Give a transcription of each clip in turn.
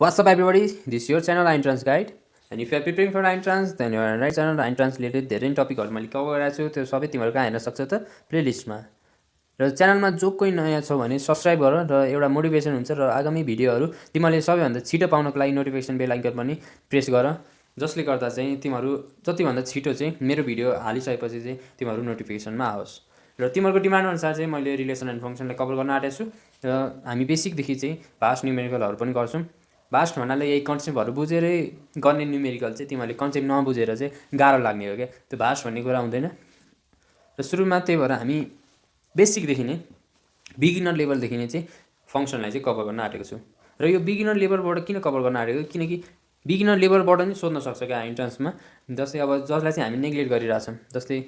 What's up, everybody? This is your channel Entrance Guide. And if you are preparing for entrance, then you are on right channel. Entrance related धेरै टपिकहरू मैले cover गरेको छु, त्यो सबै तिमीहरू कहाँ हेर्न सक्छौ त प्लेलिस्टमा। र च्यानलमा जो कोही नयाँ छौ भने सब्स्क्राइब गर र एउटा मोटिभेसन हुन्छ र आगामी भिडियोहरू तिमीले सबैभन्दा छिटो पाउनको लागि नोटिफिकेसन बेल आइकन पनि प्रेस गर, जसले गर्दा चाहिँ तिमीहरू जतिभन्दा छिटो चाहिँ मेरो भिडियो हालिसकेपछि चाहिँ तिमीहरू नोटिफिकेसनमा आओस्। र तिमीहरूको डिमान्ड अनुसार चाहिँ मैले रिलेसन एन्ड फङ्सनलाई कभर गर्न आँटेको छु र हामी बेसिकदेखि चाहिँ भास्ट न्युमेरिकलहरू पनि गर्छौँ। भास्ट भन्नाले यही कन्सेप्टहरू बुझेरै गर्ने न्युमेरिकल चाहिँ तिमीहरूले कन्सेप्ट नबुझेर चाहिँ गाह्रो लाग्ने हो क्या, त्यो भास्ट भन्ने कुरा हुँदैन। र सुरुमा त्यही भएर हामी बेसिकदेखि नै बिगिनर लेभलदेखि नै चाहिँ फङ्सनलाई चाहिँ कभर गर्न आँटेको छु। र यो बिगिनर लेभलबाट किन कभर गर्न आँटेको, किनकि बिगिनर लेभलबाट नि सोध्न सक्छ क्या इन्ट्रान्समा। जस्तै अब जसलाई चाहिँ हामी नेग्लेक्ट गरिरहेछौँ, जस्तै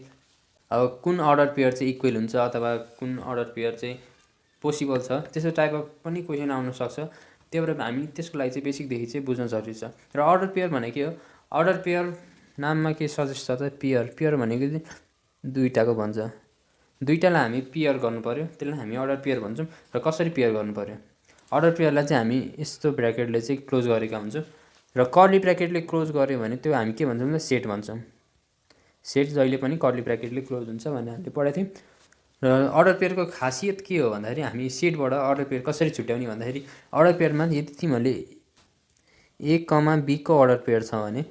अब कुन अर्डर पेयर चाहिँ इक्वेल हुन्छ अथवा कुन अर्डर पेयर चाहिँ पोसिबल छ, त्यस्तो टाइपको पनि क्वेसन आउन सक्छ। त्यही भएर हामी त्यसको लागि चाहिँ बेसिकदेखि चाहिँ बुझ्न जरुरी छ। र अर्डर पेयर भनेको के हो? अर्डर पेयर नाममा के सजेस्ट छ त पेयर भनेको चाहिँ दुईटाको भन्छ, दुईटालाई हामी पेयर गर्नु पर्यो, त्यसलाई हामी अर्डर पेयर भन्छौँ। र कसरी पेयर गर्नु पर्यो? अर्डर पेयरलाई चाहिँ हामी यस्तो ब्र्याकेटले चाहिँ क्लोज गरेका हुन्छौँ र कर्ली ब्र्याकेटले क्लोज गऱ्यो भने त्यो हामी के भन्छौँ त सेट भन्छौँ। सेट जहिले पनि कर्ली ब्र्याकेटले क्लोज हुन्छ भन्ने हामीले पढेको थियौँ। र अर्डर पेयरको खासियत के हो भन्दाखेरि हामी सेटबाट अर्डर पेयर कसरी छुट्याउने भन्दाखेरि अर्डर पेयरमा यदि तिमीहरूले ए कमा बीको अर्डर पेयर छ भने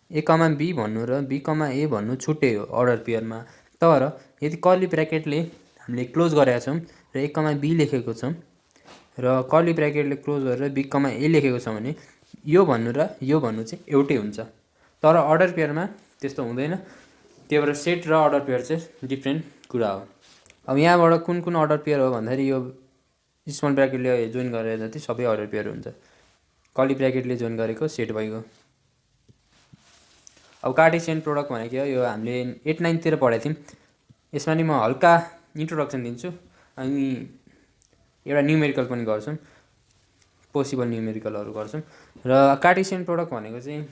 ए कमा बी भन्नु र बी कमा ए भन्नु छुट्टै हो अर्डर पेयरमा। तर यदि कर्ली ब्र्याकेटले हामीले क्लोज गरेका छौँ र ए कमा बी लेखेको छौँ र कर्ली ब्र्याकेटले क्लोज गरेर बी कमा ए लेखेको छ भने यो भन्नु र यो भन्नु चाहिँ एउटै हुन्छ। तर अर्डर पेयरमा त्यस्तो हुँदैन, त्यही भएर सेट र अर्डर पेयर चाहिँ डिफ्रेन्ट कुरा हो। अब यहाँबाट कुन कुन अर्डर पेयर हो भन्दाखेरि यो स्मल ब्र्याकेटले जोइन गरेर जति सबै अर्डर पेयर हुन्छ, कर्ली ब्र्याकेटले जोइन गरेको सेट भइगयो। अब कार्टेसियन प्रोडक्ट भनेको यो हामीले 8-9 तिर पढेको थियौँ। यसमा नि म हल्का इन्ट्रोडक्सन दिन्छु अनि एउटा न्युमेरिकल पनि गर्छौँ, पोसिबल न्युमेरिकलहरू गर्छौँ। र कार्टेसियन प्रोडक्ट भनेको चाहिँ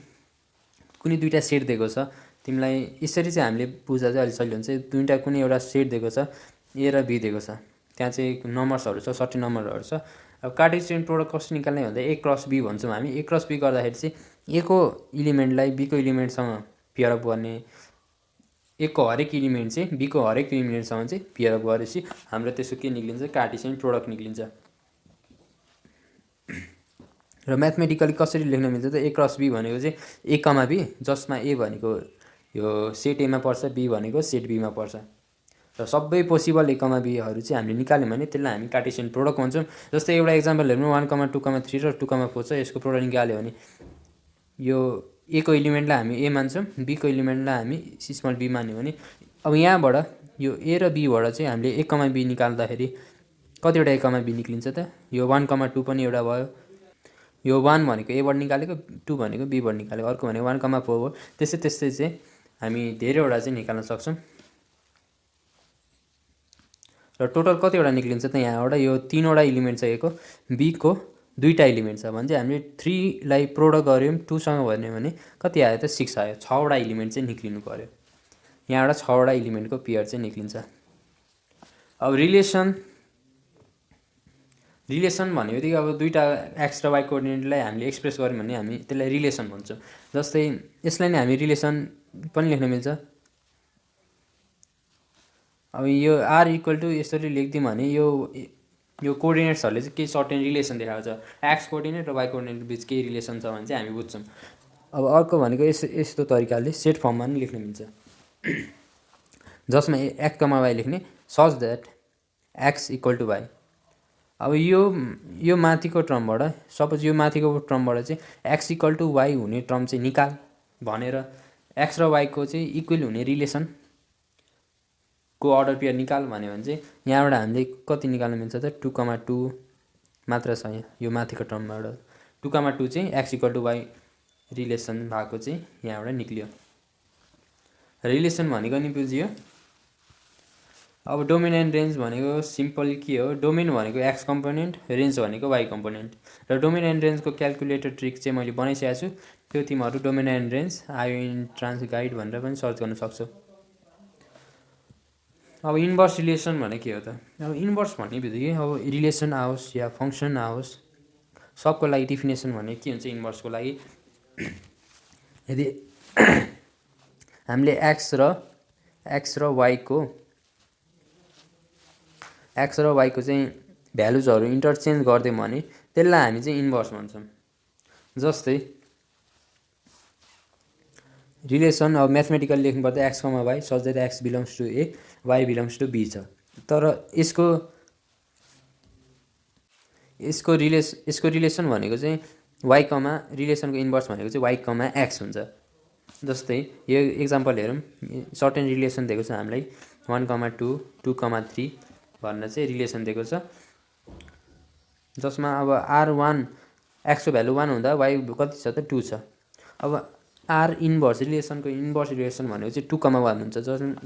कुनै दुईवटा सेट दिएको छ तिमीलाई, यसरी चाहिँ हामीले बुझ्दा चाहिँ अलिक सजिलो हुन्छ। दुईवटा कुनै एउटा सेट दिएको छ, ए र बी दिएको छ, त्यहाँ चाहिँ नम्बर्सहरू छ, 30 नम्बरहरू छ। अब कार्टेसियन प्रोडक्ट कसरी निकाल्ने भन्दा ए क्रस बी भन्छौँ हामी। ए क्रस बी गर्दाखेरि चाहिँ ए को इलिमेन्टलाई बी को इलिमेन्टसँग पेयर अप गर्ने, ए को हरेक इलिमेन्ट चाहिँ बी को हरेक इलिमेन्टसँग चाहिँ पेयर अप गरेपछि हाम्रो त्यसको के निक्लिन्छ, कार्टेसियन प्रोडक्ट निक्लिन्छ। र म्याथमेटिकली कसरी लेख्न मिल्छ त ए क्रस बी भनेको चाहिँ ए कमा बी, जसमा ए भनेको यो सेट एमा पर्छ, बी भनेको सेट बीमा पर्छ। र सबै पोसिबल ए कमा बीहरू चाहिँ हामीले निकाल्यौँ भने त्यसलाई हामी कार्टेसियन प्रोडक्ट भन्छौँ। जस्तै एउटा इक्जाम्पल हेर्नु 1,2,3 र 2,4 छ, यसको प्रोडक्ट निकाल्यो भने यो ए को इलिमेन्टलाई हामी ए मान्छौँ, बी को इलिमेन्टलाई हामी स्मल बी मान्यो भने अब यहाँबाट यो ए र बीबाट चाहिँ हामीले ए कमा बी निकाल्दाखेरि कतिवटा ए कमा बी निक्लिन्छ त? यो 1,2 पनि एउटा भयो, यो 1 भनेको एबाट निकालेको, 2 भनेको बीबाट निकालेको, अर्को भनेको 1,4 हो। त्यस्तै त्यस्तै चाहिँ हामी धेरैवटा चाहिँ निकाल्न सक्छौँ। र टोटल कतिवटा निक्लिन्छ त यहाँबाट? यो 3वटा इलिमेन्ट छ ए को, बी को 2टा इलिमेन्ट छ भने चाहिँ हामीले 3 लाई प्रोडक्ट गऱ्यौँ 2 सँग भन्यो भने कति आयो त? 6 आयो। 6वटा इलिमेन्ट चाहिँ निक्लिनु पर्यो, यहाँबाट 6वटा इलिमेन्टको पेयर चाहिँ निक्लिन्छ। अब रिलेसन भन्ने बित्तिकै अब दुईवटा एक्स र वाई कोअर्डिनेटलाई हामीले एक्सप्रेस गऱ्यौँ भने हामी त्यसलाई रिलेसन भन्छौँ। जस्तै यसलाई नै हामी रिलेसन पनि लेख्न मिल्छ। अब यो आर इक्वल टु यसरी लेखिदिउँ भने यो कोअर्डिनेट्सहरूले चाहिँ केही सर्टेन रिलेसन देखाएको छ, एक्स कोअर्डिनेट र वाई कोअर्डिनेट बिच केही रिलेसन छ भने चाहिँ हामी बुझ्छौँ। अब अर्को भनेको यस्तो तरिकाले सेट फर्ममा पनि लेख्न मिल्छ, जसमा एक्स कमा वाई लेख्ने such that X equal to Y. अब यो माथिको टर्मबाट, सपोज यो माथिको टर्मबाट चाहिँ एक्स इक्वल टु वाई हुने टर्म चाहिँ निकाल भनेर एक्स र वाईको चाहिँ इक्वल हुने रिलेसनको अर्डर पेयर निकाल भन्यो भने चाहिँ यहाँबाट हामीले कति निकाल्न मिल्छ त? 2,2 मात्र छ यहाँ, यो माथिको टर्मबाट 2,2 चाहिँ X equal to Y relation भएको चाहिँ यहाँबाट निक्लियो। रिलेसन भनेको नि बुझियो। अब डोमेन एन्ड रेन्ज भनेको सिम्पल के हो? डोमेन भनेको एक्स कम्पोनेन्ट, रेन्ज भनेको वाई कम्पोनेन्ट। र डोमेन एन्ड रेन्जको क्यालकुलेटर ट्रिक चाहिँ मैले बनाइसकेको छु, त्यो तिमीहरू डोमेन एन्ड रेन्ज आयो इन्ट्रान्स गाइड भनेर पनि सर्च गर्न सक्छौ। अब इन्भर्स रिलेसन भने के हो त? अब इन्भर्स भन्ने बित्तिकै अब रिलेसन आओस् या फङ्सन आओस्, सबको लागि डिफिनेसन भने के हुन्छ इन्भर्सको लागि, यदि हामीले एक्स र वाईको चाहिँ भ्यालुजहरू इन्टरचेन्ज गरिदियौँ भने त्यसलाई हामी चाहिँ इन्भर्स भन्छौँ। जस्तै रिलेसन अब म्याथमेटिकल लेख्नुपर्दा x comma y such that x belongs to a y belongs to b छ। तर यसको रिलेसन भनेको चाहिँ वाई कमा रिलेसनको इन्भर्स भनेको चाहिँ वाई कमा एक्स हुन्छ। जस्तै यो एक्जाम्पल हेरौँ, सर्टेन रिलेसन दिएको छ हामीलाई 1,2 2,3 भनेर चाहिँ रिलेसन दिएको छ, जसमा अब R1 एक्सको भ्यालु 1 हुँदा वाई कति छ त 2 छ। अब आर इन्भर्स रिलेसनको इन्भर्स रिलेसन भनेको चाहिँ 2,1 हुन्छ,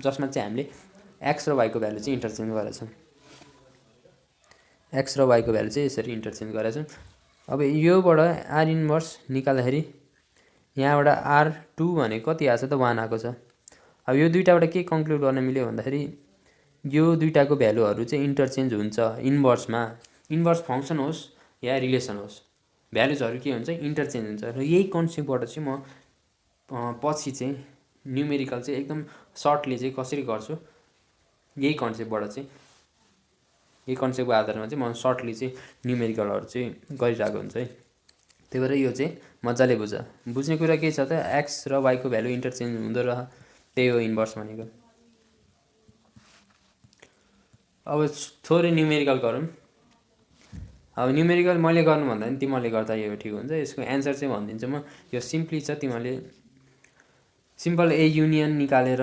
जसमा चाहिँ हामीले एक्स र वाईको भ्यालु चाहिँ इन्टरचेन्ज गरेछौँ। एक्स र वाईको भ्यालु चाहिँ यसरी इन्टरचेन्ज गरेछौँ। अब योबाट आर इन्भर्स निकाल्दाखेरि यहाँबाट R2 भनेको कति आएको छ त 1 आएको छ। अब यो दुईटाबाट के कन्क्लुड गर्न मिल्यो भन्दाखेरि यो दुईटाको भ्यालुहरू चाहिँ इन्टरचेन्ज हुन्छ इन्भर्समा। इन्भर्स फङ्सन होस् या रिलेसन होस्, भ्यालुजहरू के हुन्छ इन्टरचेन्ज हुन्छ। र यही कन्सेप्टबाट चाहिँ म पछि चाहिँ न्युमेरिकल चाहिँ एकदम सर्टली चाहिँ कसरी गर्छु, यही कन्सेप्टको आधारमा चाहिँ म सर्टली चाहिँ न्युमेरिकलहरू चाहिँ गरिरहेको हुन्छ है। त्यही भएर यो चाहिँ मजाले बुझ्ने कुरा के छ त एक्स र वाईको भ्यालु इन्टरचेन्ज हुँदो रह, त्यही हो इन्भर्स भनेको। अब थोरै न्युमेरिकल गरौँ। अब न्युमेरिकल मैले गर्नुभन्दा पनि तिमीले गर्दा यो ठिक हुन्छ। यसको एन्सर चाहिँ भनिदिन्छु म, यो सिम्पली छ। तिमीले सिम्पल ए युनियन निकालेर,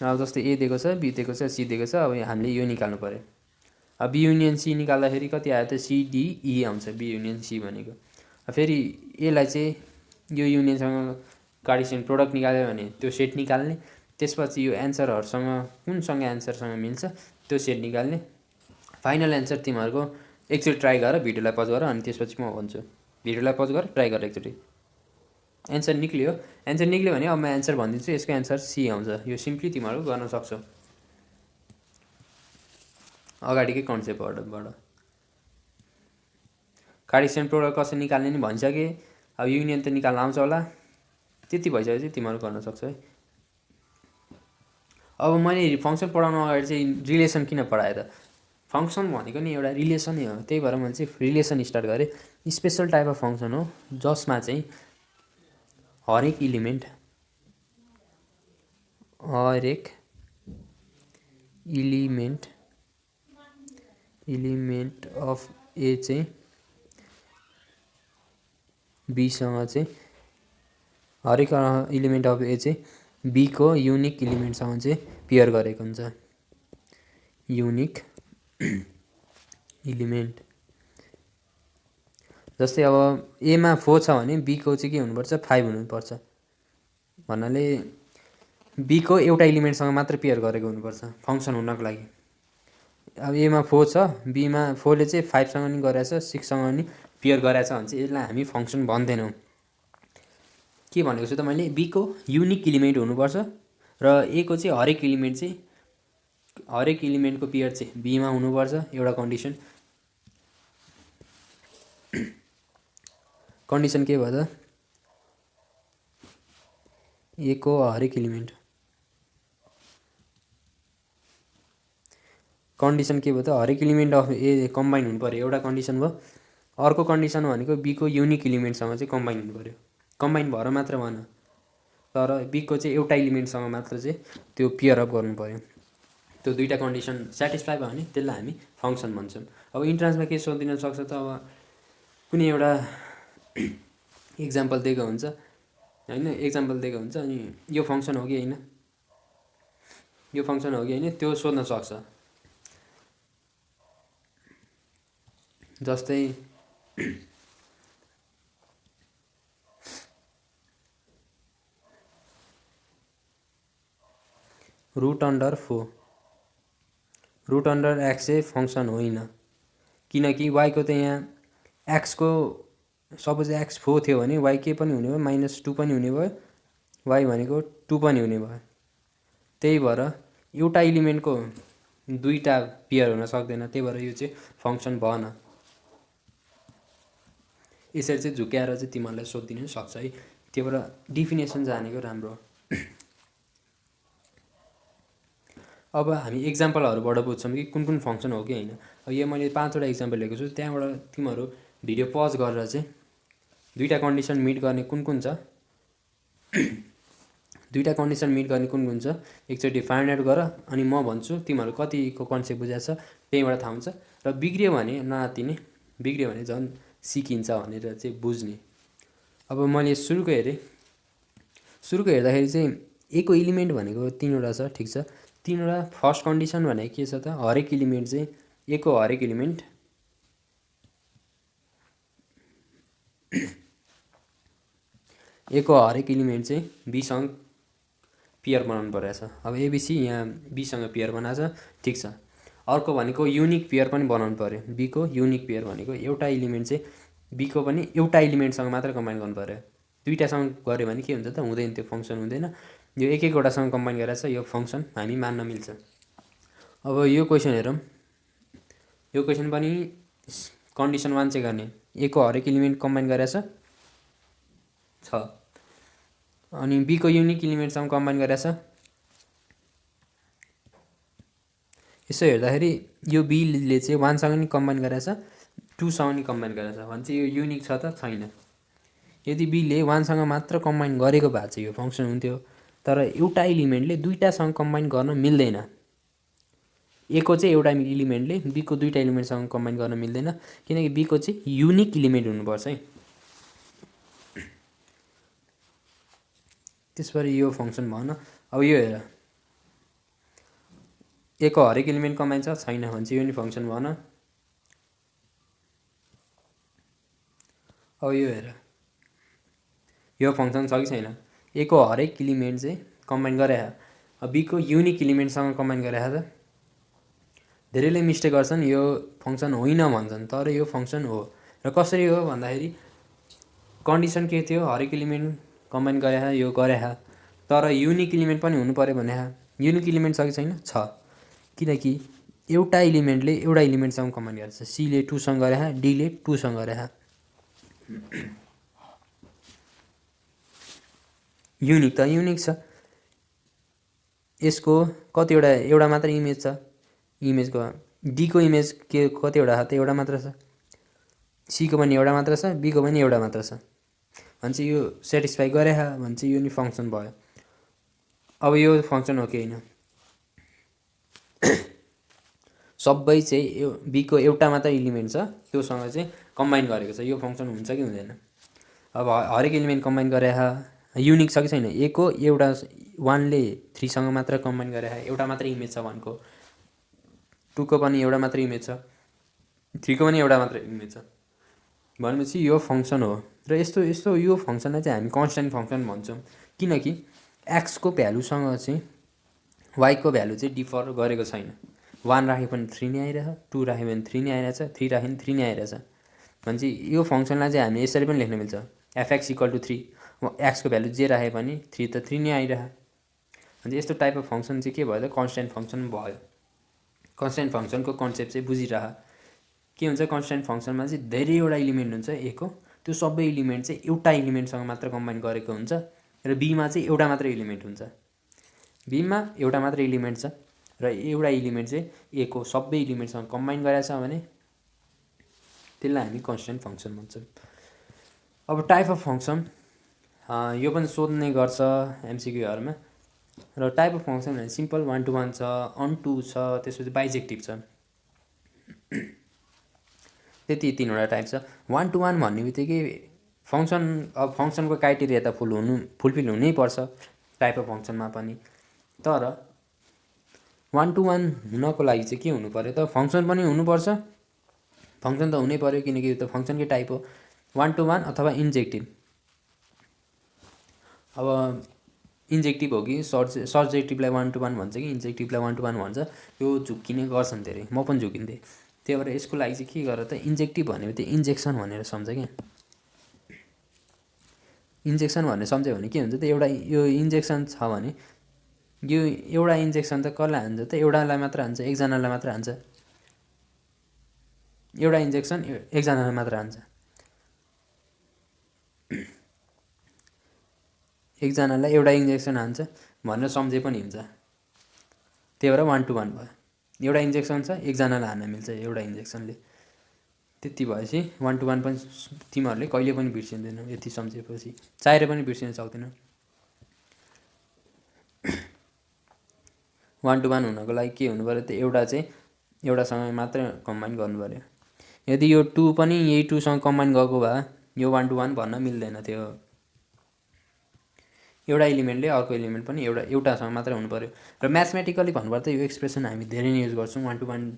अब जस्तै ए दिएको छ, बी दिएको छ, सी दिएको छ, अब हामीले यो निकाल्नु पऱ्यो। अब बी युनियन सी निकाल्दाखेरि कति आयो त CDE आउँछ, बी युनियन सी भनेको। फेरि एलाई चाहिँ यो युनियनसँग कार्टेसियन प्रोडक्ट निकाल्यो भने त्यो सेट निकाल्ने, त्यसपछि यो एन्सरहरूसँग कुनसँग एन्सरसँग मिल्छ त्यो सेट निकाल्ने। फाइनल एन्सर तिमीहरूको एकचोटि ट्राई गर, भिडियोलाई पज गर, अनि त्यसपछि म भन्छु। भिडियोलाई पज गर, ट्राई गर एकचोटि। एन्सर निक्ल्यो भने अब म एन्सर भनिदिन्छु। यसको एन्सर सी आउँछ। यो सिम्पली तिमीहरू गर्न सक्छौ अगाडिकै कन्सेप्टबाट। कार्टेसियन प्रोडक्ट कसरी निकाल्ने नि भनिसकेँ। अब युनियन त निकाल्न आउँछ होला, त्यति भइसकेपछि तिमीहरू गर्न सक्छौ है। अब मैले फङ्सन पढाउनु अगाडि चाहिँ रिलेसन किन पढाएँ त? फङ्सन भनेको नि एउटा रिलेसनै हो, त्यही भएर मैले चाहिँ रिलेसन स्टार्ट गरेँ। स्पेसल टाइप अफ फङ्सन हो जसमा चाहिँ हरेक इलिमेन्ट अफ ए चाहिँ बीसँग चाहिँ हरेक इलिमेन्ट अफ ए चाहिँ बीको युनिक इलिमेन्टसँग चाहिँ पेयर गरेको हुन्छ। युनिक इलिमेन्ट जस्तै अब एमा 4 छ भने बीको चाहिँ के हुनुपर्छ 5 हुनुपर्छ भन्नाले बीको एउटा इलिमेन्टसँग मात्र पेयर गरेको हुनुपर्छ फङ्सन हुनको लागि। अब एमा 4 छ, बीमा 4 ले चाहिँ 5 सँग नि गरेछ, 6 सँग नि पेयर गरेछ भने चाहिँ यसलाई हामी फङ्सन भन्दैनौँ। के भनेको छु त मैले, बीको युनिक इलिमेन्ट हुनुपर्छ र ए को चाहिँ हरेक इलिमेन्टको पेयर चाहिँ बीमा हुनुपर्छ, एउटा कन्डिसन। कन्डिसन के भयो त, ए को हरेक इलिमेन्ट, कन्डिसन के भयो त हरेक इलिमेन्ट अफ ए कम्बाइन हुनु पर्यो, एउटा कन्डिसन भयो। अर्को कन्डिसन भनेको बीको युनिक इलिमेन्टसँग चाहिँ कम्बाइन हुनु पर्यो। कम्बाइन भएर मात्र भएन, तर बीको चाहिँ एउटा इलिमेन्टसँग मात्र चाहिँ त्यो पेयर अप गर्नु पर्यो। त्यो दुईटा कन्डिसन सेटिस्फाई भयो भने त्यसलाई हामी फङ्सन भन्छौँ। अब इन्ट्रान्समा के सोधिदिन सक्छ त, अब कुनै एउटा इक्जाम्पल दिएको हुन्छ होइन, अनि यो फङ्सन हो कि होइन, त्यो सोध्न सक्छ। जस्तै रुट अन्डर 4 एक्स चाहिँ फङ्सन होइन, किनकि वाईको त यहाँ एक्सको सपोज एक्स 4 थियो भने वाई के पनि हुने भयो, -2 पनि हुने भयो, वाई भनेको 2 पनि हुने भयो। त्यही भएर एउटा इलिमेन्टको दुईटा पेयर हुन सक्दैन, त्यही भएर यो चाहिँ फङ्सन भएन। यसरी चाहिँ झुक्याएर चाहिँ तिमीहरूलाई सोधिदिनु सक्छ है। त्यो भएर डिफिनेसन जानेको राम्रो। अब हामी एक्जाम्पलहरूबाट बुझ्छौँ कि कुन कुन फङ्सन हो कि होइन। अब यो मैले 5वटा इक्जाम्पल लिएको छु, त्यहाँबाट तिमीहरू भिडियो पज गरेर चाहिँ दुईवटा कन्डिसन मिट गर्ने कुन कुन छ, दुईवटा कन्डिसन मिट गर्ने कुन कुन छ एकचोटि फाइन्ड आउट गर, अनि म भन्छु तिमीहरू कतिको कन्सेप्ट बुझाएको छ त्यहीँबाट थाहा हुन्छ। र बिग्रियो भने नआत्तिने, बिग्रियो भने झन् सिकिन्छ भनेर चाहिँ बुझ्ने। अब मैले सुरुको हेर्दाखेरि चाहिँ एको इलिमेन्ट भनेको 3वटा छ, ठिक छ। 3वटा फर्स्ट कन्डिसन भनेको के छ त, हरेक इलिमेन्ट चाहिँ एको हरेक इलिमेन्ट चाहिँ बीसँग पेयर बनाउनु परेको छ। अब एबिसी यहाँ बीसँग पेयर बनाएको छ, ठिक छ। अर्को भनेको युनिक पेयर पनि बनाउनु पऱ्यो। बीको युनिक पेयर भनेको एउटा इलिमेन्ट चाहिँ बीको पनि एउटा इलिमेन्टसँग मात्र कम्बाइन गर्नु पऱ्यो। दुईवटासँग गऱ्यो भने के हुन्छ त, हुँदैन, त्यो फङ्सन हुँदैन। यो एक एकवटासँग कम्बाइन गरेर छ यो फङ्सन हामी मान्न मिल्छ। अब यो क्वेसन हेरौँ। यो क्वेसन पनि कन्डिसन 1 चाहिँ गर्ने, एको हरेक इलिमेन्ट कम्बाइन गरेर छ, अनि बीको युनिक इलिमेन्टसँग कम्बाइन गरेर छ। यसो हेर्दाखेरि यो बीले चाहिँ 1सँग नि कम्बाइन गरेर छ, 2सँग नि कम्बाइन गरेर छ भने चाहिँ यो युनिक छ त छैन। यदि बीले 1सँग मात्र कम्बाइन गरेको भए चाहिँ यो फङ्सन हुन्थ्यो, तर एउटा इलिमेन्टले दुईवटासँग कम्बाइन गर्न मिल्दैन। एको चाहिँ एउटा इलिमेन्टले बीको दुईवटा इलिमेन्टसँग कम्बाइन गर्न मिल्दैन, किनकि बीको चाहिँ युनिक इलिमेन्ट हुनुपर्छ है। त्यसपछि यो फङ्सन भन। अब यो हेर, एको हरेक इलिमेन्ट कम्बाइन छ छैन भने चाहिँ यो नि फङ्सन भन। अब यो हेर, यो फङ्सन छ कि छैन, एको हरेक इलिमेन्ट चाहिँ कम्बाइन गरे। अब बीको युनिक इलिमेन्टसँग कम्बाइन गरे त धेरैले मिस्टेक गर्छन्, यो फङ्सन होइन भन्छन्, तर यो फङ्सन हो। र कसरी हो भन्दाखेरि कन्डिसन के थियो, हरेक इलिमेन्ट कम्बाइन गरे यो गरे, तर युनिक इलिमेन्ट पनि हुनु पऱ्यो भने युनिक इलिमेन्ट छ कि छैन, छ। किनकि एउटा इलिमेन्टले एउटा इलिमेन्टसँग कम्बाइन गरेछ, सीले 2सँग गरे, डीले 2सँग गरे। युनिक त युनिक छ। यसको कतिवटा, एउटा मात्र इमेज छ, इमेजको डीको इमेज के कतिवटा छ त एउटा मात्र छ, सीको पनि एउटा मात्र छ, बीको पनि एउटा मात्र छ भने चाहिँ यो सेटिस्फाई गरे भने चाहिँ यो नि फङ्सन भयो। अब यो फङ्सन हो कि होइन, सबै चाहिँ यो बीको एउटा मात्र इलिमेन्ट छ त्योसँग चाहिँ कम्बाइन गरेको छ, यो फङ्सन हुन्छ कि हुँदैन। अब हरेक इलिमेन्ट कम्बाइन गरे, युनिक छ कि छैन, एको एउटा 1ले 3सँग मात्र कम्बाइन गरे, एउटा मात्र इमेज छ 1को, 2को पनि एउटा मात्र इमेज छ, 3को पनि एउटा मात्र इमेज छ भनेपछि यो फङ्सन हो। र यस्तो यो फङ्सनलाई चाहिँ हामी कन्स्ट्यान्ट फङ्सन भन्छौँ, किनकि एक्सको भ्यालुसँग चाहिँ वाईको भ्यालु चाहिँ डिफर गरेको छैन। 1 राखे पनि 3 नै आइरहेछ, 2 राखे पनि 3 नै आइरहेछ, 3 राखे पनि 3 नै आइरहेछ भने चाहिँ यो फङ्सनलाई चाहिँ हामी यसरी पनि लेख्न मिल्छ, fx = 3। एक्सको भ्यालु जे राखे पनि 3 त 3 नै आइरह भने यस्तो टाइप अफ फङ्सन चाहिँ के भयो त, कन्स्ट्यान्ट फङ्सन भयो। कन्स्ट्यान्ट फङ्सनको कन्सेप्ट चाहिँ बुझिरह। के हुन्छ, कन्स्ट्यान्ट फङ्सनमा चाहिँ धेरैवटा इलिमेन्ट हुन्छ एको, त्यो सबै इलिमेन्ट चाहिँ एउटा इलिमेन्टसँग मात्र कम्बाइन गरेको हुन्छ। र बीमा चाहिँ एउटा मात्र इलिमेन्ट हुन्छ, बीमा एउटा मात्र इलिमेन्ट छ र एउटा इलिमेन्ट चाहिँ एको सबै इलिमेन्टसँग कम्बाइन गरेको छ भने त्यसलाई हामी कन्स्ट्यान्ट फङ्सन भन्छौँ। अब टाइप अफ फङ्सन यो पनि सोध्ने गर्छ एमसिक्यूहरूमा। र टाइप अफ फङ्सन भने सिम्पल 1 to 1 छ, अन टू छ, त्यसपछि बाइजेक्टिभ छ, त्यति 3वटा टाइप छ। 1 to 1 भन्ने बित्तिकै फङ्सन, अब फङ्सनको क्राइटेरिया त फुलफिल हुनै पर्छ टाइप अफ फङ्सनमा पनि। तर 1 to 1 हुनको लागि चाहिँ के हुनु पऱ्यो त, फङ्सन पनि हुनुपर्छ, फङ्सन त हुनै पऱ्यो किनकि यो त फङ्सनकै टाइप हो। 1 to 1 अथवा इन्जेक्टिभ। अब इन्जेक्टिभ हो कि सब्जेक्टिभलाई 1 to 1 भन्छ कि इन्जेक्टिभलाई 1 to 1 भन्छ, यो झुक्किने गर्छन् धेरै, म पनि झुकिन्थेँ। त्यही भएर यसको लागि चाहिँ के गर त, इन्जेक्टिभ भन्ने बित्तिकै इन्जेक्सन भनेर सम्झ क्या। इन्जेक्सन भनेर सम्झ्यो भने के हुन्छ त, एउटा यो इन्जेक्सन छ भने यो एउटा इन्जेक्सन त कसलाई हान्छ त, एउटालाई मात्र हान्छ, एकजनालाई मात्र हान्छ, एउटा इन्जेक्सन एकजनालाई मात्र हान्छ। एकजनालाई एउटा इन्जेक्सन हान्छ भनेर सम्झे पनि हुन्छ, त्यही भएर 1 to 1 भयो। एउटा इन्जेक्सन छ, एकजनालाई हान्न मिल्छ एउटा इन्जेक्सनले। त्यति भएपछि 1 to 1 पनि तिमीहरूले कहिले पनि बिर्सिँदैनौ, यति सम्झेपछि चाहेर पनि बिर्सिन सक्दैनौ। 1 to 1 हुनको लागि के हुनु पर्यो त, एउटा चाहिँ एउटासँग मात्र कम्बाइन गर्नु पर्यो। यदि यो 2 पनि यही 2 सँग कम्बाइन गएको भए यो 1 to 1 भन्न मिल्दैन थियो। एउटा एलिमेन्टले अर्को एलिमेन्ट पनि एउटासँग मात्र हुनु पर्यो। र म्याथमेटिकली भन्नुपर्दा यो एक्सप्रेसन हामी धेरै नै युज गर्छौँ 1 to 1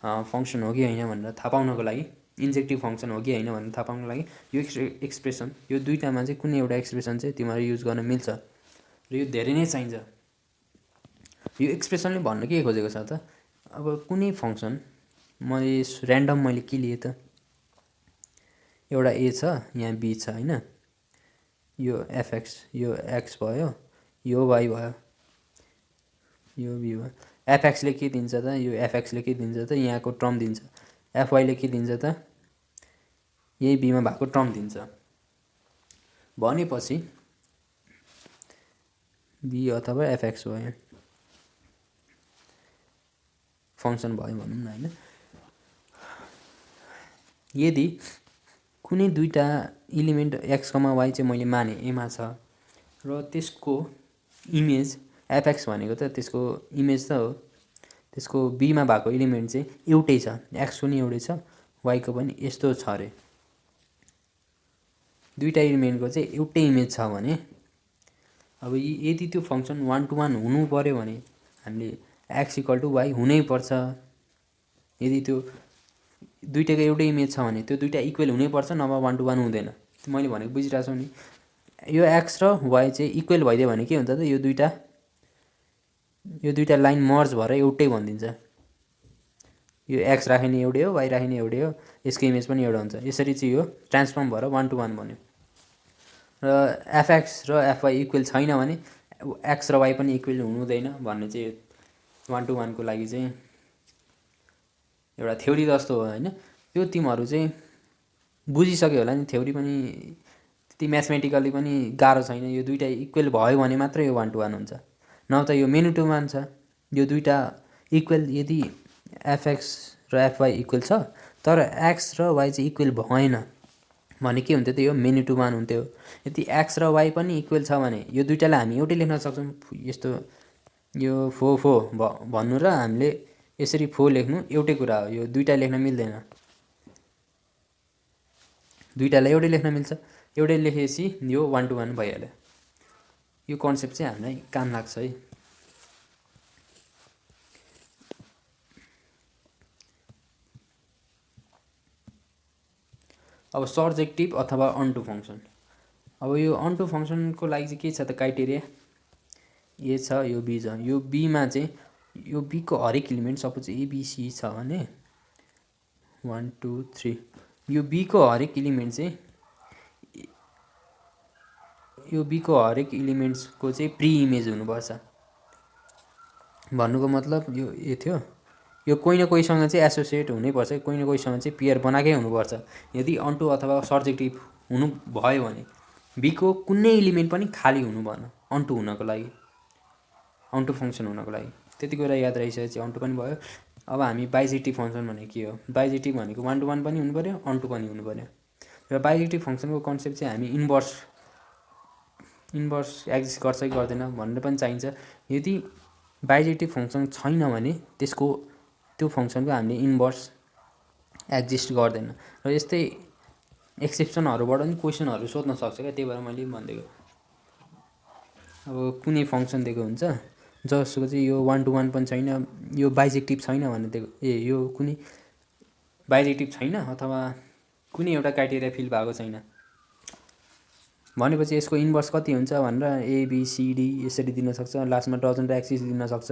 फङ्सन हो कि होइन भनेर थाहा पाउनको लागि, इन्जेक्टिभ फङ्सन हो कि होइन भनेर थाहा पाउनको लागि यो एक्सप्रेसन, यो दुईटामा चाहिँ कुनै एउटा एक्सप्रेसन चाहिँ तिमीहरू युज गर्न मिल्छ र यो धेरै नै चाहिन्छ। यो एक्सप्रेसनले भन्न के खोजेको छ त, अब कुनै फङ्सन मैले के लिएँ त, एउटा ए छ, यहाँ बी छ होइन, यो एफएक्स, यो एक्स भयो, यो वाई भयो, यो बी भयो। एफएक्सले के दिन्छ त, यो एफएक्सले के दिन्छ त, यहाँको टर्म दिन्छ। एफवाईले के दिन्छ त, यही बीमा भएको टर्म दिन्छ। भनेपछि बी अथवा एफएक्स भयो, फङ्सन भयो भनौँ न होइन। यदि कुनै दुईटा इलिमेन्ट एक्स कमा वाई चाहिँ मैले माने एमा छ र त्यसको इमेज एफएक्स भनेको त त्यसको इमेज त हो, त्यसको बीमा भएको एलिमेन्ट चाहिँ एउटै छ, एक्सको नि एउटै छ, वाईको पनि यस्तो छ अरे, दुईटा एलिमेन्टको चाहिँ एउटै इमेज छ भने अब यदि त्यो फङ्सन 1 to 1 हुनु पर्यो भने हामीले एक्स इक्वल टु वाई हुनै पर्छ। यदि त्यो दुईटाको एउटै इमेज छ भने त्यो दुईटा इक्वल हुनै पर्छ, नभए 1 to 1 हुँदैन। मैले भनेको बुझिरहेको छु नि, यो एक्स र वाई चाहिँ इक्वल भइदियो भने के हुन्छ त, यो दुईटा लाइन मर्ज भएर एउटै भनिदिन्छ। यो एक्स राख्ने एउटै हो, वाई राख्ने एउटै हो, यसको इमेज पनि एउटा हुन्छ। यसरी चाहिँ यो ट्रान्सफर्म भएर 1 to 1 बन्यो। र एफएक्स र एफवाई इक्वल छैन भने एक्स र वाई पनि इक्वल हुनुहुँदैन भन्ने चाहिँ 1 to 1 को लागि चाहिँ एउटा थ्योरी जस्तो हो होइन। त्यो तिमीहरू चाहिँ बुझिसक्यो होला नि, थ्योरी पनि त्यति म्याथमेटिकली पनि गाह्रो छैन। यो दुईटा इक्वल भयो भने मात्रै यो 1 to 1 हुन्छ, नभए त यो मेनी टु मान छ। यो दुईटा इक्वल, यदि एफएक्स र एफवाई इक्वल छ तर एक्स र वाई चाहिँ इक्वल भएन भने के हुन्थ्यो त, यो मेनी टु मान हुन्थ्यो। यदि एक्स र वाई पनि इक्वल छ भने यो दुईटालाई हामी एउटै लेख्न सक्छौँ। यस्तो यो फो भन्नु र हामीले यसरी फो लेख्नु एउटै कुरा हो, यो दुईटा लेख्न मिल्दैन। दुईटालाई एउटै लेख्न मिल्छ, एउटै लेखेपछि यो 1 to 1 भइहाल्यो। यो कन्सेप्ट चाहिँ हामीलाई काम लाग्छ है। अब सर्जेक्टिभ अथवा अन्टु फङ्सन। अब यो अन्टु फङ्सनको लागि चाहिँ के छ त क्राइटेरिया, ए छ, यो बी छ, यो बीमा चाहिँ यो बीको हरेक इलिमेन्ट सपोज एबिसी छ भने 1 2 3 यो बीको हरेक इलिमेन्ट चाहिँ यो बीको हरेक इलिमेन्ट्सको चाहिँ प्री इमेज हुनुपर्छ। भन्नुको मतलब यो ए थियो, यो कोही न कोहीसँग चाहिँ एसोसिएट हुनैपर्छ, कोही न कोहीसँग चाहिँ पेयर बनाएकै हुनुपर्छ। यदि अन्टु अथवा सर्जेक्टिभ हुनु भयो भने बीको कुनै इलिमेन्ट पनि खाली हुनु भएन अन्टु हुनको लागि, अन्टु फङ्सन हुनको लागि। त्यति कुरा याद रहिसकेपछि अन्टु पनि भयो। अब हामी बाइजेक्टिभ फङ्सन भनेको के हो, बाइजेक्टिभ भनेको 1 to 1 पनि हुनु पर्यो, अन्टु पनि हुनु पर्यो। र बाइजेक्टिभ फङ्सनको कन्सेप्ट चाहिँ हामी इन्भर्स एक्जिस्ट गर्छ कि गर्दैन भनेर पनि चाहिन्छ। यदि बाइजेक्टिभ फङ्सन छैन भने त्यो फङ्सनको हामीले इन्भर्स एक्जिस्ट गर्दैन। र यस्तै एक्सेप्सनहरूबाट पनि क्वेसनहरू सोध्न सक्छ क्या, त्यही भएर मैले भनिदिएको। अब कुनै फङ्सन दिएको हुन्छ जसको चाहिँ यो 1 to 1 पनि छैन, यो बाइजेक्टिभ छैन भने दिएको, यो कुनै बाइजेक्टिभ छैन अथवा कुनै एउटा क्राइटेरिया फिल भएको छैन भनेपछि यसको इन्भर्स कति हुन्छ भनेर एबिसिडी यसरी दिन सक्छ, लास्टमा डजन र एक्सिस दिन सक्छ।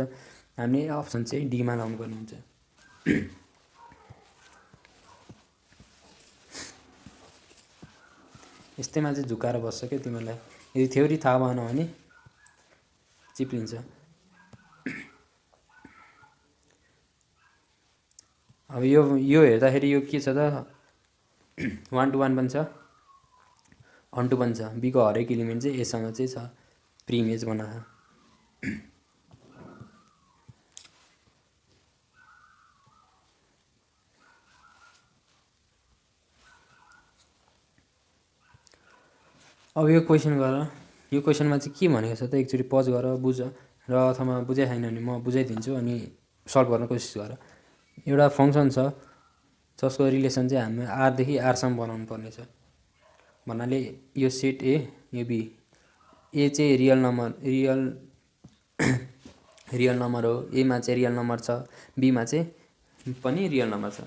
हामीले अप्सन चाहिँ डीमा लाउनु पर्ने हुन्छ। यस्तैमा चाहिँ झुकाएर बस्छ क्या तिमीहरूलाई, यदि थ्योरी थाहा भएन भने चिप्लिन्छ। अब यो हेर्दाखेरि यो के छ त, 1 to 1 पनि छ, अन्टु पनि छ, बीको हरेक इलिमेन्ट चाहिँ एसँग चाहिँ छ। प्री इमेज बना। अब यो क्वेसन गर, यो क्वेसनमा चाहिँ के भनेको छ त एकचोटि पज गर बुझ, र अथवा बुझाइ छैन भने म बुझाइदिन्छु अनि सल्भ गर्न कोसिस गर। एउटा फङ्सन छ जसको रिलेसन चाहिँ हामी आरदेखि आरसम्म बनाउनु पर्ने छ। भन्नाले यो सेट ए, यो बी, ए चाहिँ रियल नम्बर हो, एमा चाहिँ रियल नम्बर छ, बीमा चाहिँ पनि रियल नम्बर छ।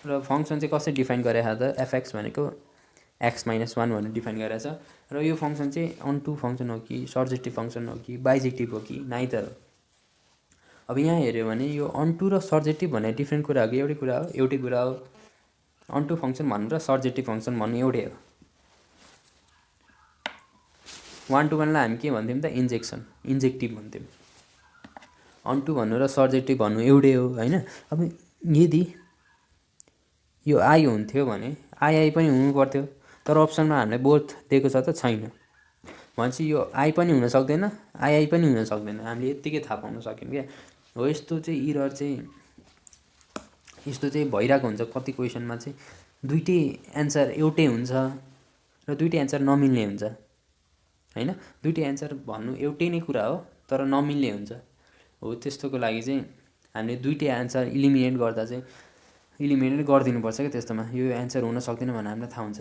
र फङ्सन चाहिँ कसरी डिफाइन गरेको त एफएक्स भनेको x - 1 भनेर डिफाइन गरेको छ। र यो फङ्सन चाहिँ अनटु फङ्सन हो कि सर्जेक्टिभ फङ्सन हो कि बाइजेक्टिभ हो कि नाइदर हो। अब यहाँ हेऱ्यो भने यो अनटु र सर्जेक्टिभ भन्ने डिफ्रेन्ट कुरा हो कि एउटै कुरा हो। अनटु फङ्सन भन्नु र सर्जेक्टिभ फङ्सन भन्नु एउटै हो। 1 to 1 लाई हामी के भन्थ्यौँ त इन्जेक्टिभ भन्थ्यौँ। अनटु भन्नु र सर्जेक्टिभ भन्नु एउटै हो होइन। अब यदि यो आई हुन्थ्यो भने आई पनि हुनु पर्थ्यो, तर अप्सनमा हामीलाई बोथ दिएको छ त छैन। भनेपछि यो आई पनि हुन सक्दैन, आई पनि हुन सक्दैन। हामीले यत्तिकै थाहा पाउन सक्यौँ क्या। हो यस्तो चाहिँ इरर चाहिँ यस्तो चाहिँ भइरहेको हुन्छ कति क्वेसनमा चाहिँ दुइटै एन्सर एउटै हुन्छ र दुइटै एन्सर नमिल्ने हुन्छ होइन। दुइटै एन्सर भन्नु एउटै नै कुरा हो तर नमिल्ने हुन्छ। हो त्यस्तोको लागि चाहिँ हामीले दुइटै एन्सर इलिमिनेट गर्दा चाहिँ इलिमिनेट गरिदिनुपर्छ क्या। त्यस्तोमा यो एन्सर हुन सक्दैन भनेर हामीलाई थाहा हुन्छ,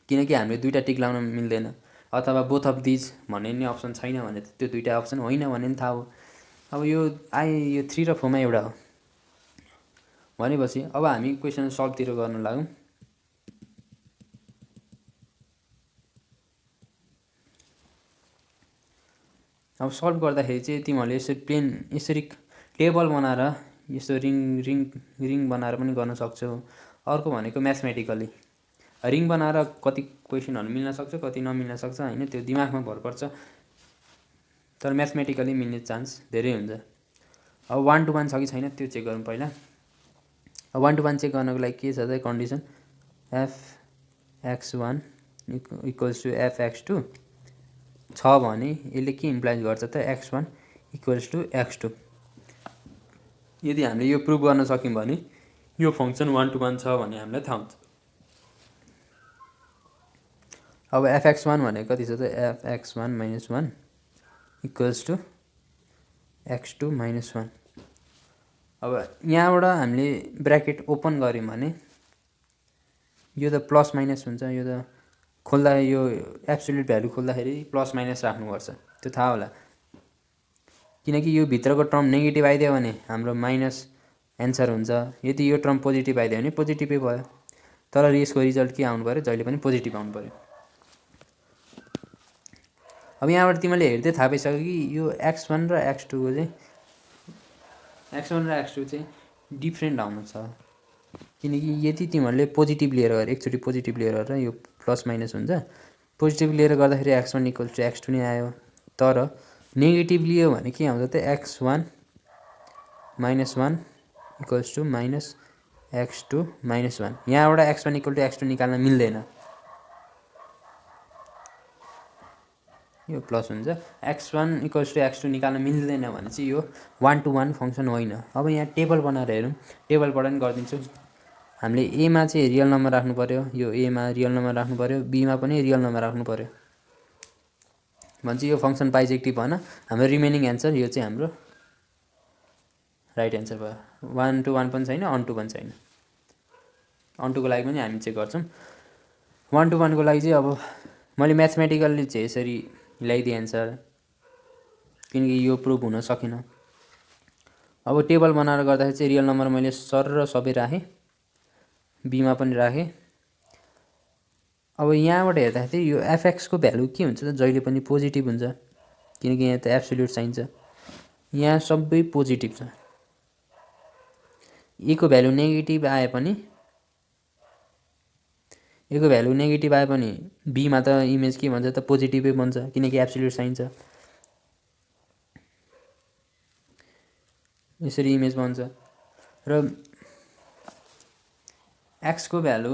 किनकि हामीले दुइटा टिक लाउन मिल्दैन। अथवा बोथ अफ दिज भन्ने नै अप्सन छैन भने त्यो दुइटा अप्सन होइन भने पनि थाहा हो। अब यो 3 र 4 मा एउटा हो भनेपछि अब हामी क्वेसन सल्भतिर गर्न लागौँ। अब सल्भ गर्दाखेरि चाहिँ तिमीहरूले यसरी टेबल बनाएर यस्तो रिङ बनाएर पनि गर्न सक्छौ। अर्को भनेको म्याथमेटिकली रिङ बनाएर कति क्वेसनहरू मिल्न सक्छ कति नमिल्न सक्छ होइन, त्यो दिमागमा भर पर्छ। तर म्याथमेटिकली मिल्ने चान्स धेरै हुन्छ। अब 1 to 1 छ कि छैन त्यो चेक गरौँ पहिला। अब 1 to 1 चेक गर्नको लागि के छ त condition, fx1 equals to fx2 छ भने यसले के इम्प्लाइज गर्छ त x1 इक्वल्स टु x2। यदि हामीले यो प्रुभ गर्न सक्यौँ भने यो फङ्सन 1 to 1 छ भने हामीलाई थाहा हुन्छ। अब fx1 भनेको कति छ त fx1 - 1 इक्वल्स टु x2 - 1। अब यहाँबाट हामीले ब्र्याकेट ओपन गऱ्यौँ भने यो त प्लस माइनस हुन्छ। यो त खोल्दा यो एब्सोल्युट भ्यालु खोल्दाखेरि प्लस माइनस राख्नुपर्छ, त्यो थाहा होला। किनकि यो भित्रको टर्म नेगेटिभ आइदियो भने हाम्रो माइनस एन्सर हुन्छ, यदि यो टर्म पोजिटिभ आइदियो भने पोजिटिभै भयो। तर यसको रिजल्ट के आउनु पऱ्यो, जहिले पनि पोजिटिभ आउनु पऱ्यो। अब यहाँबाट तिमीले हेर्दै थाहा पाइसक्यो कि यो x1 र x2 को चाहिँ डिफ्रेन्ट आउनु छ। किनकि यदि तिमीहरूले पोजिटिभ लिएर गरे एकचोटि पोजिटिभ लिएर गरेर यो प्लस माइनस हुन्छ, पोजिटिभ लिएर गर्दाखेरि x1 इक्वल्स टु x2 नै आयो। तर नेगेटिभ लियो भने के आउँछ त x1 - 1 इक्वल्स टु -x2 - 1। यहाँबाट x1 इक्वल टु x2 निकाल्न मिल्दैन, यो प्लस हुन्छ। x1 इक्वल्स टु x2 निकाल्न मिल्दैन भने चाहिँ यो 1 to 1 फङ्सन होइन। अब यहाँ टेबल बनाएर हेरौँ, टेबलबाट पनि गरिदिन्छु। हामीले एमा चाहिँ रियल नम्बर राख्नु पऱ्यो, यो एमा रियल नम्बर राख्नु पऱ्यो, बीमा पनि रियल नम्बर राख्नु पऱ्यो। भन्छ यो फङ्सन बाइजेक्टिभ भएन। हाम्रो रिमेनिङ एन्सर यो चाहिँ हाम्रो राइट एन्सर भयो। 1 to 1 पनि छैन, अनटु पनि छैन। अनटुको लागि पनि हामी चेक गर्छौँ। 1 to 1 को लागि चाहिँ अब मैले म्याथमेटिकल्ली चाहिँ यसरी ल्याइदिएँ एन्सर, किनकि यो प्रुभ हुन सकेन। अब टेबल बनाएर गर्दाखेरि चाहिँ रियल नम्बर मैले सर र सबै राखेँ, बीमा पनि राखेँ। अब यहाँबाट हेर्दाखेरि यो एफएक्सको भ्यालु के हुन्छ त जहिले पनि पोजिटिभ हुन्छ, किनकि यहाँ त एब्सोल्युट साइन छ। यहाँ सबै पोजिटिभ छ। ए को भ्यालु नेगेटिभ आए पनि बीमा त इमेज के भन्छ त पोजिटिभै बन्छ, किनकि एब्सोल्युट साइन छ। यसरी इमेज बन्छ। र एक्सको भ्यालु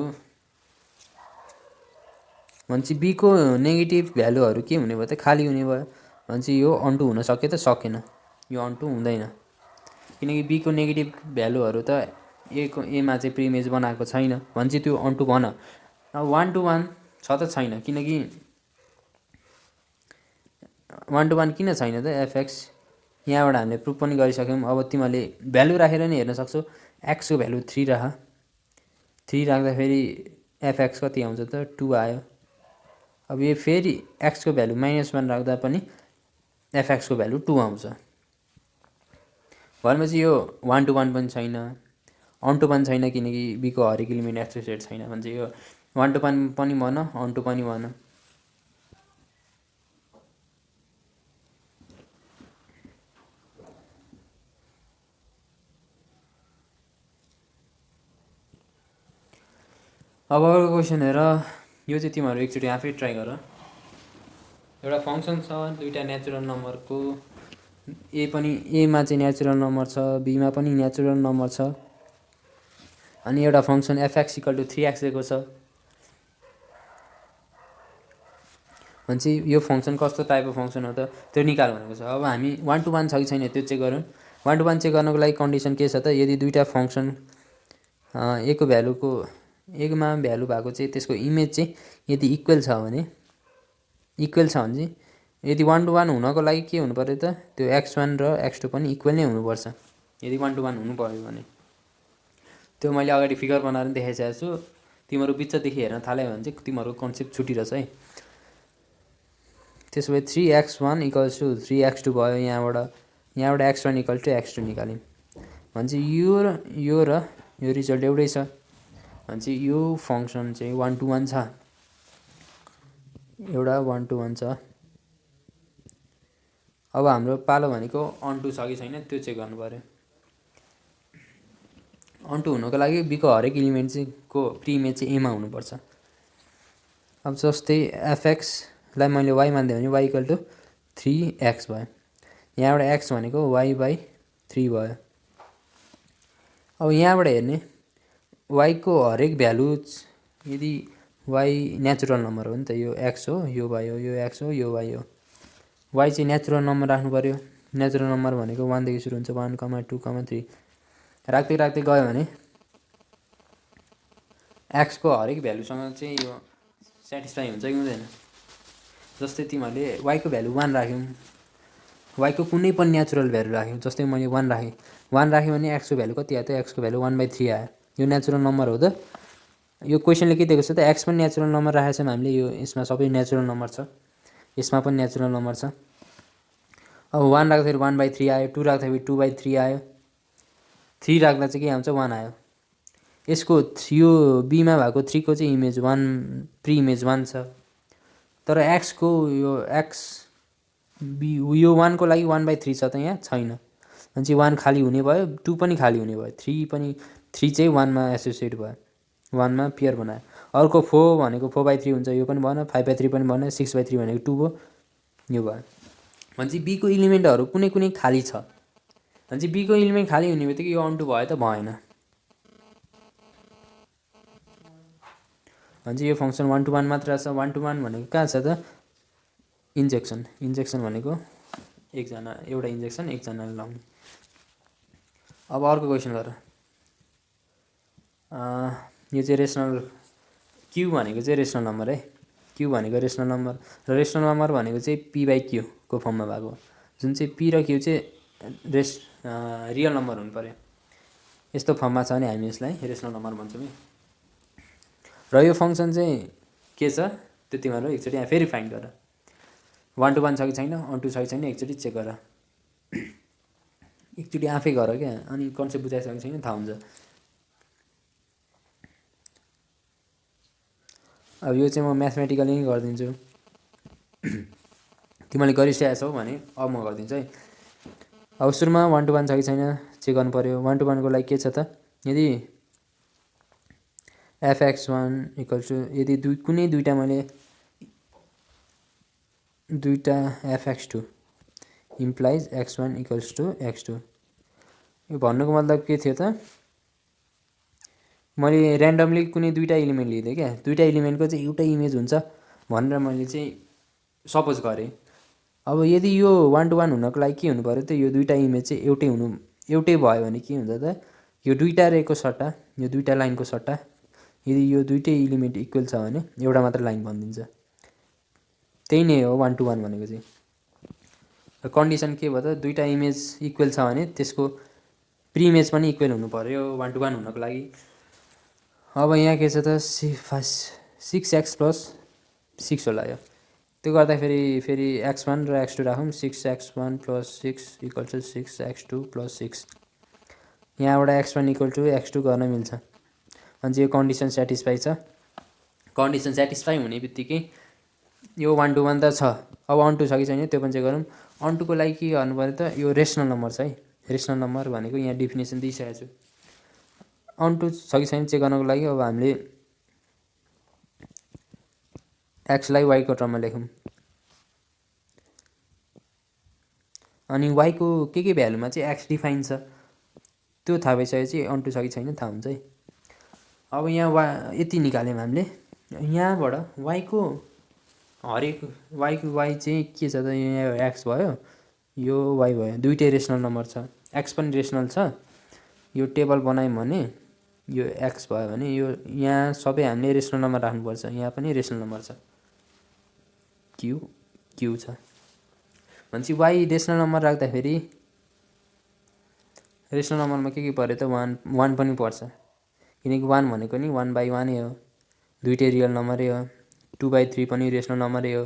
भनेपछि बीको नेगेटिभ भ्यालुहरू के हुने भयो त खाली हुने भयो भनेपछि यो अन्टु हुन सक्यो त सकेन यो अन्टु हुँदैन किनकि बीको नेगेटिभ भ्यालुहरू त एमा चाहिँ प्रिइमेज बनाएको छैन भनेपछि त्यो अन्टु भन 1:1 छ त छैन किनकि 1:1 किन छैन त एफएक्स यहाँबाट हामीले प्रुफ पनि गरिसक्यौँ अब तिमीहरूले भ्यालु राखेर नि हेर्न सक्छौ एक्सको भ्यालु 3 राख 3 राख्दाखेरि एफएक्स कति आउँछ त 2 आयो अब यो फेरि एक्सको भ्यालु -1 राख्दा पनि एफएक्सको भ्यालु 2 आउँछ भनेपछि यो 1:1 पनि छैन अन्टु पनि छैन किनकि बीको हरेक इलिमेन्ट एसोसिएट छैन भने यो 1:1 पनि भन अन्टु पनि भन अब अर्को क्वेसन हेर यो चाहिँ तिमीहरू एकचोटि आफै ट्राई गर एउटा फङ्सन छ दुईटा नेचुरल नम्बरको एमा चाहिँ नेचुरल नम्बर छ बीमा पनि नेचुरल नम्बर छ अनि एउटा फङ्सन एफएक्स = 3x दिएको छ भनेपछि यो फङ्सन कस्तो टाइपको फङ्सन हो त त्यो निकाल भनेको छ अब हामी 1:1 छ कि छैन त्यो चेक गरौँ 1:1 चेक गर्नको लागि कन्डिसन के छ त यदि दुईटा फङ्सन एको भ्यालुको एकमा भ्यालु भएको चाहिँ त्यसको इमेज चाहिँ यदि इक्वल छ भने चाहिँ यदि 1:1 हुनको लागि के हुनु पर्यो त त्यो x1 र x2 पनि इक्वल नै हुनुपर्छ यदि 1:1 हुनु पर्यो भने त्यो मैले अगाडि फिगर बनाएर देखाइसकेको छु तिमीहरू बिचदेखि हेर्न थाल्यो भने चाहिँ तिमीहरूको कन्सेप्ट छुटिरहेछ है त्यसो भए 3x1 = 3x2 भयो यहाँबाट x1 = x2 निकाल्यौँ भनेपछि यो र यो रिजल्ट एउटै छ भनेपछि यो फङ्सन चाहिँ 1:1 छ एउटा 1:1 छ अब हाम्रो पालो भनेको अन्टु छ कि छैन त्यो चेक गर्नु पर्यो अन्टु हुनको लागि बीको हरेक इलिमेन्ट चाहिँ को प्रिइमेज चाहिँ एमा हुनुपर्छ अब जस्तै एफएक्स लाई मैले y मान्दै भने y = 3x भयो यहाँबाट x भनेको y/3 भयो अब यहाँबाट हेर्ने y को हरेक भ्यालु यदि y नेचुरल नम्बर हो नि त यो x हो यो y हो यो x हो यो y हो y चाहिँ नेचुरल नम्बर राख्नु पर्यो नेचुरल नम्बर भनेको 1 देखि सुरु हुन्छ 1, 2, 3 राख्दै गयो भने x को हरेक भ्यालुसँग चाहिँ यो सेटिस्फाई हुन्छ कि हुँदैन जस्तै तिमीहरूले y को भ्यालु 1 राख्यौ y को कुनै पनि नेचुरल भ्यालु राख्यौ जस्तै मैले 1 राखेँ भने x को भ्यालु कति आयो त x को भ्यालु 1/3 आयो यो नेचुरल नम्बर हो त यो क्वेशनले के दिएको छ त x पनि नेचुरल नम्बर राखेको छौँ हामीले यो यसमा सबै नेचुरल नम्बर छ यसमा पनि नेचुरल नम्बर छ अब 1 राख्दाखेरि 1/3 आयो 2 राख्दाखेरि 2/3 आयो 3 राख्दा चाहिँ के आउँछ 1 आयो यसको यो बीमा भएको 3 को चाहिँ इमेज 1 प्रिइमेज 1 छ तर x को यो x बी यो 1 को लागि 1/3 छ त यहाँ छैन भनेपछि 1 खाली हुने भयो 2 पनि खाली हुने भयो 3 चाहिँ 1 मा एसोसिएट भयो 1 मा पेयर बनायो अर्को 4 भनेको 4/3 हुन्छ यो पनि भएन 5/3 पनि भएन 6/3 भनेको 2 हो यो भयो भनेपछि b को इलिमेन्टहरू कुनै खाली छ भनेपछि b को इलिमेन्ट खाली हुने बित्तिकै यो अन्टु भयो त भएन भनेपछि यो फङ्सन 1:1 मात्र छ 1:1 भनेको कहाँ छ त इन्जेक्सन भनेको एउटा इन्जेक्सन एकजनाले लाउने अब अर्को क्वेसन गर यो चाहिँ रेसनल q भनेको चाहिँ रेसनल नम्बर है q भनेको रेसनल नम्बर र रेसनल नम्बर भनेको चाहिँ p/q को फर्ममा भएको जुन चाहिँ p र q चाहिँ रियल नम्बर हुनु पर्यो यस्तो फर्ममा छ भने हामी यसलाई रेसनल नम्बर भन्छौँ है र यो फङ्सन चाहिँ के छ त्यो तिमीहरू एकचोटि यहाँ फेरि फाइन्ड गर 1:1 छ कि छैन अन्टु छ कि छैन एकचोटि चेक गर एकचोटि आफै गर क्या अनि कन्सेप्ट बुझाइसकेको छैन थाहा हुन्छ अब यो चाहिँ म म्याथमेटिकली नै गरिदिन्छु तिमीले गरिसकेको छौ भने अब म गरिदिन्छु है अब सुरुमा 1:1 छ कि छैन चेक गर्नु पर्यो 1:1 को लागि के छ त यदि fx1 = यदि कुनै दुईटा मैले दुईटा fx2 इम्प्लाइज x1 = x2 यो भन्नुको मतलब के थियो त मैले र्यान्डमली कुनै दुईटा इलिमेन्ट लिँदै क्या दुईटा इलिमेन्टको चाहिँ एउटै इमेज हुन्छ भनेर मैले चाहिँ सपोज गरेँ। अब यदि यो 1 to 1 हुनको लागि के हुनु पऱ्यो त, यो दुईवटा इमेज चाहिँ एउटै भयो भने के हुन्छ त, यो दुईवटा रेको सट्टा यो दुईवटा लाइनको सट्टा यदि यो दुईटै इलिमेन्ट इक्वल छ भने एउटा मात्र लाइन बनिदिन्छ। त्यही नै हो 1 to 1 भनेको चाहिँ। कन्डिसन के भयो त, दुईवटा इमेज इक्वल छ भने त्यसको प्री इमेज पनि इक्वल हुनु पऱ्यो 1 to 1 हुनको लागि। अब यहाँ के छ त, 6x + 6 होला यो। त्यो गर्दाखेरि फेरि x1 र x2 राखौँ, 6x1 + 6 = 6x2 + 6। यहाँबाट x1 = x2 गर्न मिल्छ। अनि चाहिँ यो कन्डिसन सेटिस्फाई छ। कन्डिसन सेटिस्फाई हुने बित्तिकै यो 1 to 1 त छ। अब अन टू छ कि छैन त्यो पनि चेक गरौँ। अन टूको लागि के गर्नु पऱ्यो त, यो रेसनल नम्बर छ है। रेसनल नम्बर भनेको यहाँ डेफिनेसन दिइसकेको छु। अन टू छ कि छैन चेक गर्नको लागि अब हामीले एक्सलाई वाईको टर्ममा लेखौँ। अनि वाईको के भ्यालुमा चाहिँ एक्स डिफाइन छ त्यो थाहा भइसकेपछि अन टू छ कि छैन थाहा हुन्छ है। अब यहाँ यति निकाल्यौँ हामीले। यहाँबाट वाईको हरेक वाई चाहिँ के छ त, यहाँ एक्स भयो यो वाई भयो, दुईटै रेसनल नम्बर छ। एक्स पनि रेसनल छ। यो टेबल बनायौँ भने यो एक्स भयो भने यो यहाँ सबै हामीले रेसनल नम्बर राख्नुपर्छ। यहाँ पनि रेसनल नम्बर छ, क्यू छ भनेपछि वाई रेसनल नम्बर राख्दाखेरि रेसनल नम्बरमा के पऱ्यो त, 1 पनि पर्छ। किनकि 1 भनेको नि 1/1 हो, दुईटै रियल नम्बरै हो। 2/3 पनि रेसनल नम्बरै हो।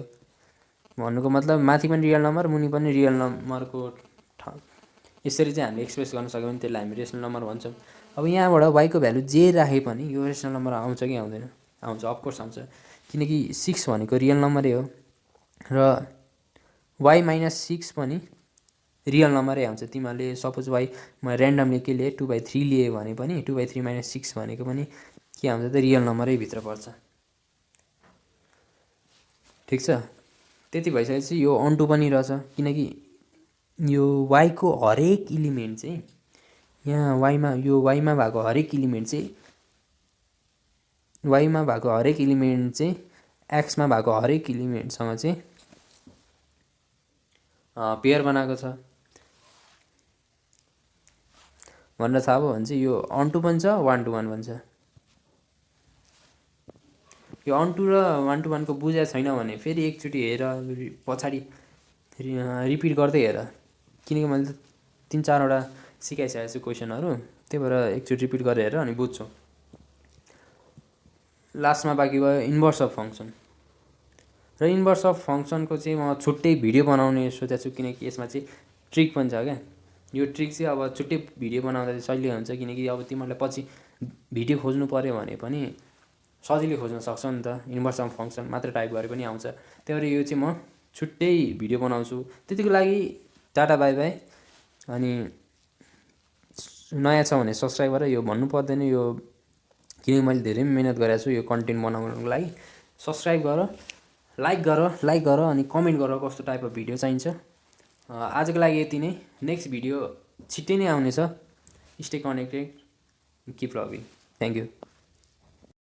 भन्नुको मतलब माथि पनि रियल नम्बर मुनि पनि रियल नम्बरको यसरी चाहिँ हामीले एक्सप्रेस गर्न सक्यौँ भने त्यसलाई हामी रेसनल नम्बर भन्छौँ। अब यहाँबाट वाईको भ्यालु जे राखे पनि यो रेसनल नम्बर आउँछ कि आउँदैन? आउँछ, अफकोर्स आउँछ। किनकि 6 भनेको रियल नम्बरै हो र वाई - 6 पनि रियल नम्बरै आउँछ। तिमीहरूले सपोज वाई म ऱ्यान्डमली के लिए 2/3 लिए भने पनि 2/3 - 6 भनेको पनि के आउँछ त, रियल नम्बरै भित्र पर्छ। ठिक छ। त्यति भइसकेपछि यो अन टू पनि रहेछ। किनकि यो वाईको हरेक इलिमेन्ट चाहिँ यहाँ वाईमा भएको हरेक इलिमेन्ट चाहिँ एक्समा भएको हरेक इलिमेन्टसँग चाहिँ पेयर बनाएको छ भनेर थाहा भयो भने चाहिँ यो अन टू पनि छ 1 to 1 पनि छ। यो अन टू र 1 to 1 को बुझेको छैन भने फेरि एकचोटि हेर, पछाडि रिपिट गर्दै हेर। किनकि मैले 3-4वटा सिकाइसकेको छु क्वेसनहरू, त्यही भएर एकचोटि रिपिट गरेर हेर अनि बुझ्छौ। लास्टमा बाँकी भयो इन्भर्स अफ फङ्सन। र इन्भर्स अफ फङ्सनको चाहिँ म छुट्टै भिडियो बनाउने सोचेको छु। किनकि यसमा चाहिँ ट्रिक पनि छ क्या। यो ट्रिक चाहिँ अब छुट्टै भिडियो बनाउँदा चाहिँ सजिलो हुन्छ। किनकि अब तिमीहरूलाई पछि भिडियो खोज्नु पऱ्यो भने पनि सजिलै खोज्न सक्छौ नि त। इन्भर्स अफ फङ्सन मात्र टाइप गरे पनि आउँछ। त्यही भएर यो चाहिँ म छुट्टै भिडियो बनाउँछु। त्यतिको लागि टाटा बाई बाई। अनि नयाँ छ भने सब्सक्राइब गर। यो भन्नु पर्दैन, यो किनकि मैले धेरै मिहिनेत गरेको छु यो कन्टेन्ट बनाउनको लागि। सब्सक्राइब गर, लाइक गर अनि कमेन्ट गर कस्तो टाइप अफ भिडियो चाहिन्छ। आजको लागि यति नै। नेक्स्ट भिडियो छिट्टै नै आउनेछ। Stay connected, keep loving. Thank you.